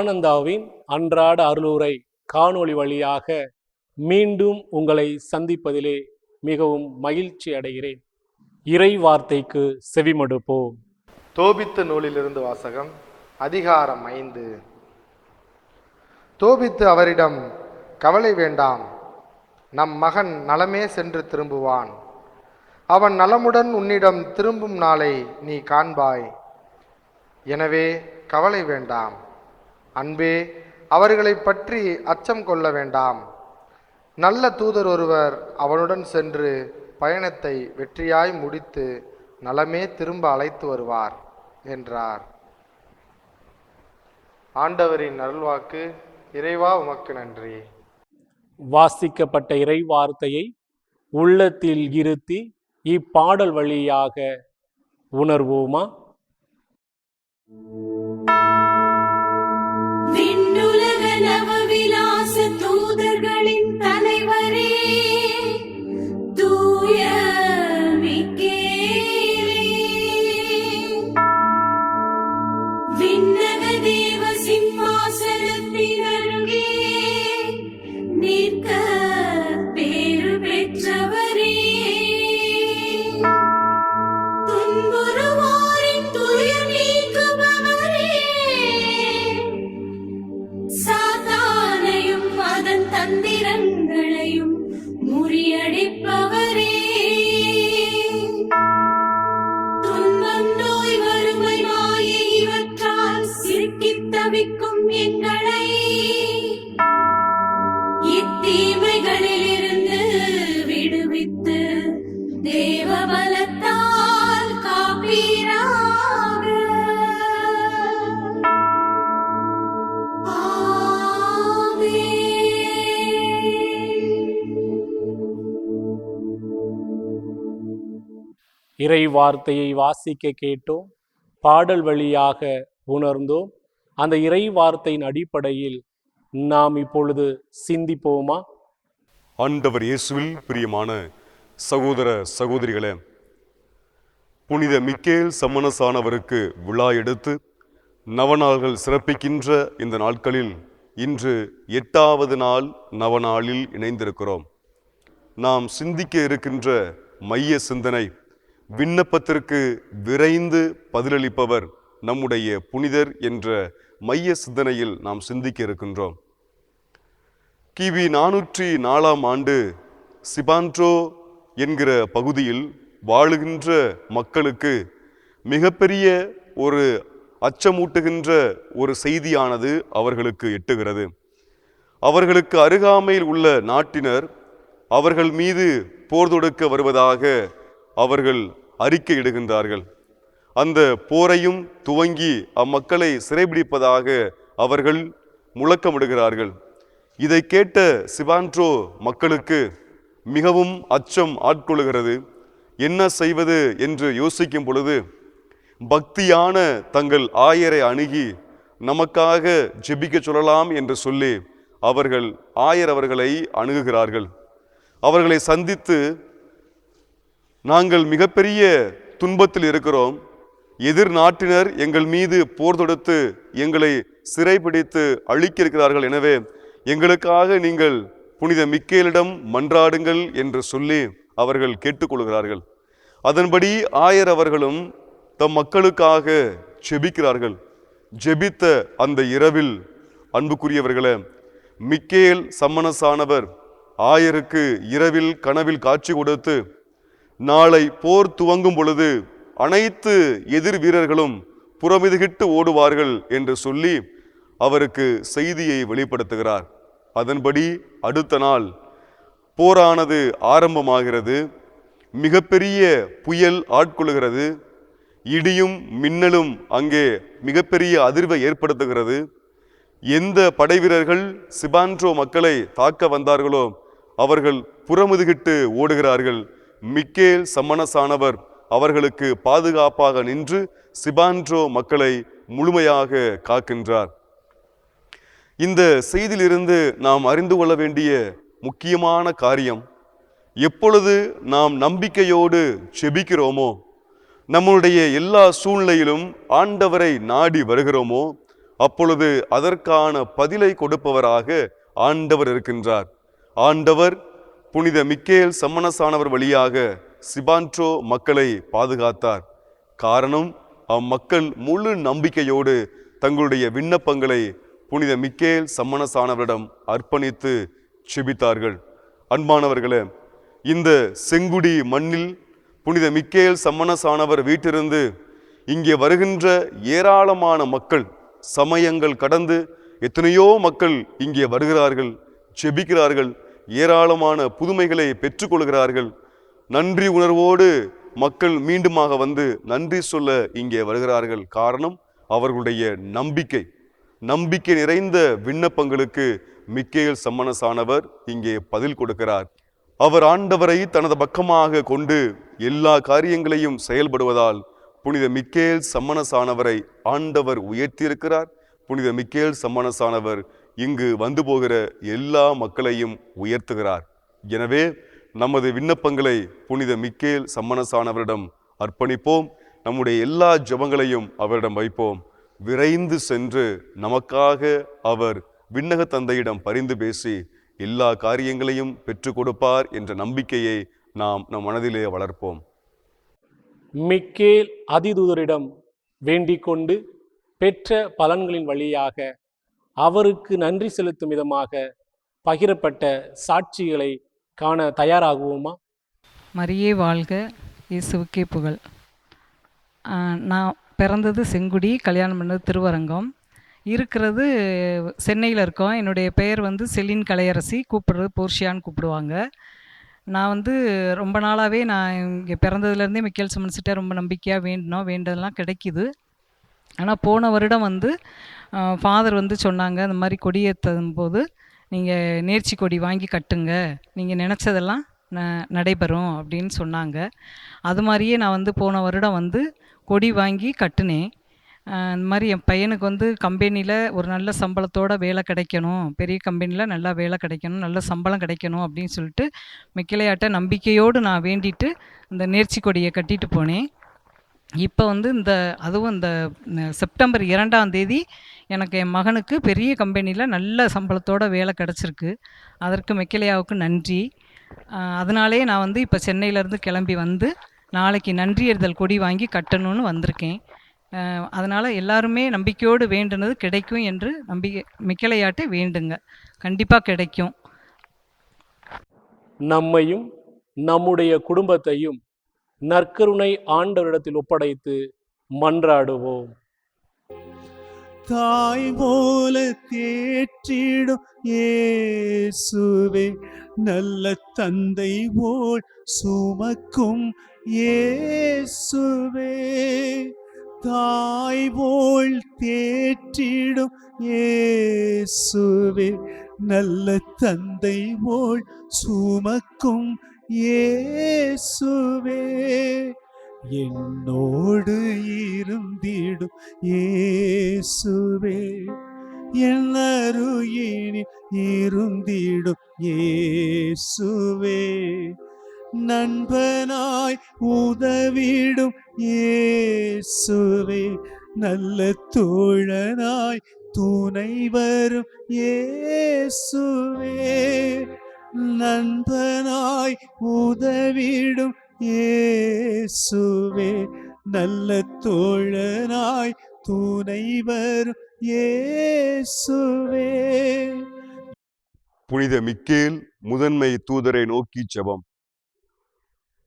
ஆனந்தாவின் அன்றாட அருளுரை காணொளி வழியாக மீண்டும் உங்களை சந்திப்பதிலே மிகவும் மகிழ்ச்சி அடைகிறேன். இறை வார்த்தைக்கு செவிமடுப்போம். தோபித்து நூலிலிருந்து வாசகம். அதிகாரம் 5. தோபித்து அவரிடம், கவலை வேண்டாம், நம் மகன் நலமே சென்று திரும்புவான். அவன் நலமுடன் உன்னிடம் திரும்பும் நாளை நீ காண்பாய். எனவே கவலை வேண்டாம். அன்பே, அவர்களை பற்றி அச்சம் கொள்ள வேண்டாம். நல்ல தூதர் ஒருவர் அவனுடன் சென்று பயணத்தை வெற்றியாய் முடித்து நலமே திரும்ப அழைத்து வருவார் என்றார். ஆண்டவரின் அருள்வாக்கு. இறைவா, உமக்கு நன்றி. வாசிக்கப்பட்ட இறை வார்த்தையை உள்ளத்தில் இருத்தி இப்பாடல் வழியாக உணர்வோமா? விண்ணுலக நவவிலாச தூதர்களின் தலைவரே, தூய மிக்கேலே, விண்ணக தேவ சிம்மாசனத்தின் அருகே நிற்க பேறு பெற்றவரே, துன்புறுவோரின் துயர் நீக்குபவரே, சாத்தானையும் அதன் தந்திரங்களையும் முறியடிப்பவரே, துன்பம் நோய் வறுமை மாயை இவற்றால் சிக்கித் தவிக்கும் எங்களை இத்தீமைகளிலிருந்து விடுவித்து தேவ பலத்தால் காப்பீராக. இறை வார்த்தையை வாசிக்க கேட்டோம், பாடல் வழியாக உணர்ந்தோம். அந்த இறை வார்த்தையின் அடிப்படையில் நாம் இப்பொழுது சிந்திப்போமா? ஆண்டவர் இயேசுவில் பிரியமான சகோதர சகோதரிகளே, புனித மிக்கேல் சம்மனசானவருக்கு விழா எடுத்து நவநாள்கள் சிறப்பிக்கின்ற இந்த நாட்களில் இன்று 8வது நாள் நவநாளில் இணைந்திருக்கிறோம். நாம் சிந்திக்க இருக்கின்ற மைய சிந்தனை, விண்ணப்பத்திற்கு விரைந்து பதிலளிப்பவர் நம்முடைய புனிதர் என்ற மைய சிந்தனையில் நாம் சிந்திக்க இருக்கின்றோம். கிபி 404ஆம் ஆண்டு சிபான்ட்ரோ என்கிற பகுதியில் வாழுகின்ற மக்களுக்கு மிகப்பெரிய ஒரு அச்சமூட்டுகின்ற ஒரு செய்தியானது அவர்களுக்கு எட்டுகிறது. அவர்களுக்கு அருகாமையில் உள்ள நாட்டினர் அவர்கள் மீது போர் தொடுக்க வருவதாக அவர்கள் அறிக்கையிடுகின்றார்கள். அந்த போரையும் துவங்கி அம்மக்களை சிறைபிடிப்பதாக அவர்கள் முழக்கமிடுகிறார்கள். இதை கேட்ட சிபான்ட்ரோ மக்களுக்கு மிகவும் அச்சம் ஆட்கொள்கிறது. என்ன செய்வது என்று யோசிக்கும் பொழுது பக்தியான தங்கள் ஆயரை அணுகி நமக்காக ஜெபிக்க சொல்லலாம் என்று சொல்லி அவர்கள் ஆயர் அவர்களை அணுகுகிறார்கள். அவர்களை சந்தித்து, நாங்கள் மிகப்பெரிய துன்பத்தில் இருக்கிறோம், எதிர் நாட்டினர் எங்கள் மீது போர் தொடுத்து எங்களை சிறைபிடித்து அழிக்கிறார்கள், எனவே எங்களுக்காக நீங்கள் புனித மிக்கேலிடம் மன்றாடுங்கள் என்று சொல்லி அவர்கள் கேட்டுக்கொள்கிறார்கள். அதன்படி ஆயர் அவர்களும் தம் மக்களுக்காக ஜெபிக்கிறார்கள். ஜெபித்த அந்த இரவில் அன்புக்குரியவர்களே, மிக்கேல் சம்மனசானவர் ஆயருக்கு இரவில் கனவில் காட்சி கொடுத்து, நாளை போர் துவங்கும் பொழுது அனைத்து எதிர் வீரர்களும் புறமிதுகிட்டு ஓடுவார்கள் என்று சொல்லி அவருக்கு செய்தியை வெளிப்படுத்துகிறார். அதன்படி அடுத்த நாள் போரானது ஆரம்பமாகிறது. மிகப்பெரிய புயல் ஆட்கொள்கிறது. இடியும் மின்னலும் அங்கே மிகப்பெரிய அதிர்வை ஏற்படுத்துகிறது. எந்த படைவீரர்கள் சிபான்ட்ரோ மக்களை தாக்க வந்தார்களோ அவர்கள் புறமுதுகிட்டு ஓடுகிறார்கள். மிக்கேல் சம்மனசானவர் அவர்களுக்கு பாதுகாப்பாக நின்று சிபான்ட்ரோ மக்களை முழுமையாக காக்கின்றார். இந்த செய்தியிலிருந்து நாம் அறிந்து கொள்ள வேண்டிய முக்கியமான காரியம், எப்பொழுது நாம் நம்பிக்கையோடு செபிக்கிறோமோ, நம்முடைய எல்லா சூழ்நிலையிலும் ஆண்டவரை நாடி வருகிறோமோ, அப்பொழுது அதற்கான பதிலை கொடுப்பவராக ஆண்டவர் இருக்கின்றார். ஆண்டவர் புனித மிக்கேல் சம்மனசானவர் வழியாக சிபான்ட்ரோ மக்களை பாதுகாத்தார். காரணம், அம்மக்கள் முழு நம்பிக்கையோடு தங்களுடைய விண்ணப்பங்களை புனித மிக்கேல் சம்மனசானவரிடம் அர்ப்பணித்து செபித்தார்கள். அன்பானவர்களே, இந்த செங்குடி மண்ணில் புனித மிக்கேல் சம்மனசானவர் வீட்டிலிருந்து இங்கே வருகின்ற ஏராளமான மக்கள், சமயங்கள் கடந்து எத்தனையோ மக்கள் இங்கே வருகிறார்கள், செபிக்கிறார்கள், ஏராளமான புதுமைகளை பெற்றுக்கொள்கிறார்கள். நன்றி உணர்வோடு மக்கள் மீண்டுமாக வந்து நன்றி சொல்ல இங்கே வருகிறார்கள். காரணம், அவர்களுடைய நம்பிக்கை நிறைந்த விண்ணப்பங்களுக்கு மிக்கேல் சம்மனசானவர் இங்கே பதில் கொடுக்கிறார். அவர் ஆண்டவரை தனது பக்கமாக கொண்டு எல்லா காரியங்களையும் செயல்படுவதால் புனித மிக்கேல் சம்மனசானவரை ஆண்டவர் உயர்த்தியிருக்கிறார். புனித மிக்கேல் சம்மனசானவர் இங்கு வந்து போகிற எல்லா மக்களையும் உயர்த்துகிறார். எனவே நமது விண்ணப்பங்களை புனித மிக்கேல் சம்மனசானவரிடம் அர்ப்பணிப்போம். நம்முடைய எல்லா ஜெபங்களையும் அவரிடம் வைப்போம். விரைந்து சென்று நமக்காக அவர் விண்ணக தந்தையிடம் பரிந்து பேசி எல்லா காரியங்களையும் பெற்றுக் கொடுப்பார் என்ற நம்பிக்கையை நாம் நம் மனதிலே வளர்ப்போம். மிக்கேல் அதிதூதரிடம் வேண்டிக் கொண்டு பெற்ற பலன்களின் வழியாக அவருக்கு நன்றி செலுத்தும் விதமாக பகிரப்பட்ட சாட்சிகளை காண தயாராகுவோமா? மரியே வாழ்க, இயேசுவுக்கே புகழ். நான் பிறந்தது செங்குடி, கல்யாணம் பண்ணது திருவரங்கம், இருக்கிறது சென்னையில் இருக்கோம். என்னுடைய பெயர் செலின் கலையரசி, கூப்பிடுறது போர்ஷியான்னு கூப்பிடுவாங்க. நான் ரொம்ப நாளாகவே நான் இங்கே பிறந்ததுலேருந்தே மிக்கேல் சம்மனசிட்ட ரொம்ப நம்பிக்கையாக வேண்டதெல்லாம் கிடைக்கிது. ஆனால் போன வருடம் ஃபாதர் சொன்னாங்க, இந்த மாதிரி கொடியேற்றும் போது நீங்கள் நேர்ச்சி கொடி வாங்கி கட்டுங்க, நீங்கள் நினச்சதெல்லாம் நடைபெறும் அப்படின்னு சொன்னாங்க. அது மாதிரியே நான் போன வருடம் கொடி வாங்கி கட்டுனேன். இந்த மாதிரி என் பையனுக்கு கம்பெனியில் ஒரு நல்ல சம்பளத்தோட வேலை கிடைக்கணும், பெரிய கம்பெனியில் நல்லா வேலை கிடைக்கணும், நல்ல சம்பளம் கிடைக்கணும் அப்படின்னு சொல்லிட்டு மிக்கேலையாட்ட நம்பிக்கையோடு நான் வேண்டிட்டு இந்த நேர்ச்சி கொடியை கட்டிட்டு போனேன். இப்போ அதுவும் இந்த செப்டம்பர் 2ஆம் தேதி எனக்கு என் மகனுக்கு பெரிய கம்பெனியில் நல்ல சம்பளத்தோட வேலை கிடச்சிருக்கு. அதற்கு மிக்கேலையாவுக்கு நன்றி. அதனாலே நான் இப்போ சென்னையிலேருந்து கிளம்பி நாளைக்கு நன்றியறிதல் கொடி வாங்கி கட்டணும்னு வந்திருக்கேன். அதனால் எல்லாருமே நம்பிக்கையோடு வேண்டுனது கிடைக்கும் என்று மிக்கேலையாட்டை வேண்டுங்க, கண்டிப்பாக கிடைக்கும். நம்மையும் நம்முடைய குடும்பத்தையும் நற்கருணை ஆண்டவரிடத்தில் ஒப்படைத்து மன்றாடுவோம். தாய் போல தேற்றிடும் இயேசுவே, நல்ல தந்தை போல் சுமக்கும் இயேசுவே, தாய் போல் தேற்றிடும் இயேசுவே, நல்ல தந்தை போல் சுமக்கும் இயேசுவே, என்னோடு இருந்திடும் இயேசுவே, என் அருகினில் இருந்திடும் இயேசுவே, நண்பனாய் உதவிடும் இயேசுவே, நல்ல தோழனாய் துணை வரும் இயேசுவே, நண்பனாய் உதவிடும் இயேசுவே, நல்ல தோழனாய் துணை வரும் இயேசுவே. புனித மிக்கேல் முதன்மை தூதரை நோக்கி ஜெபம்.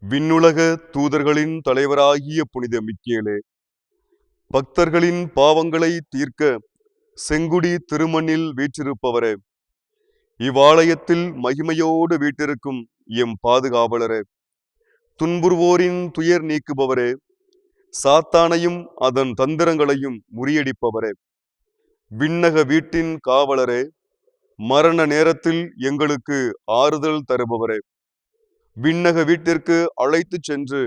விண்ணுலக தூதர்களின் தலைவராகிய புனித மிக்கேலே, பக்தர்களின் பாவங்களை தீர்க்க செங்குடி திருமண்ணில் வீற்றிருப்பவரே, இவ்வாலயத்தில் மகிமையோடு வீட்டிருக்கும் எம் பாதுகாவலரே, துன்புறுவோரின் துயர் நீக்குபவரே, சாத்தானையும் அதன் தந்திரங்களையும் முறியடிப்பவரே, விண்ணக வீட்டின் காவலரே, மரண நேரத்தில் எங்களுக்கு ஆறுதல் தருபவரே, விண்ணக வீட்டிற்கு அழைத்து சென்று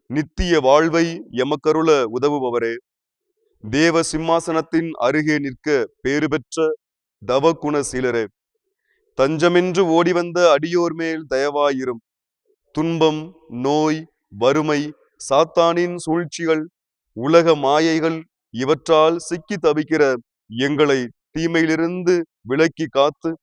நித்திய வாழ்வை எமக்கருள உதவுபவரே, தேவ சிம்மாசனத்தின் அருகே நிற்க பேறு பெற்ற தவகுணசீலரே, தஞ்சமென்று ஓடிவந்த அடியோர் மேல் தயவாயிரும். துன்பம், நோய், வறுமை, சாத்தானின் சூழ்ச்சிகள், உலக மாயைகள் இவற்றால் சிக்கி தவிக்கிற எங்களை தீமையிலிருந்து விலக்கி காத்து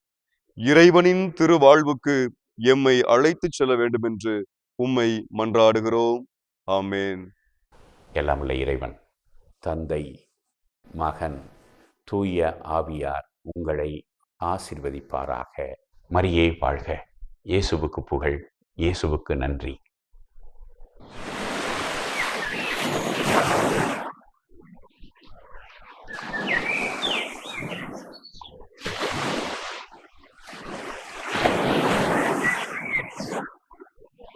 இறைவனின் திருவாழ்வுக்கு எம்மை அழைத்துச் செல்ல வேண்டும் என்று உம்மை மன்றாடுகிறோம். ஆமென். எல்லாம் உள்ள இறைவன், தந்தை, மகன், தூய ஆவியார் உங்களை ஆசீர்வதிப்பாராக. மரியே வாழ்க. இயேசுவுக்கு புகழ். இயேசுவுக்கு நன்றி.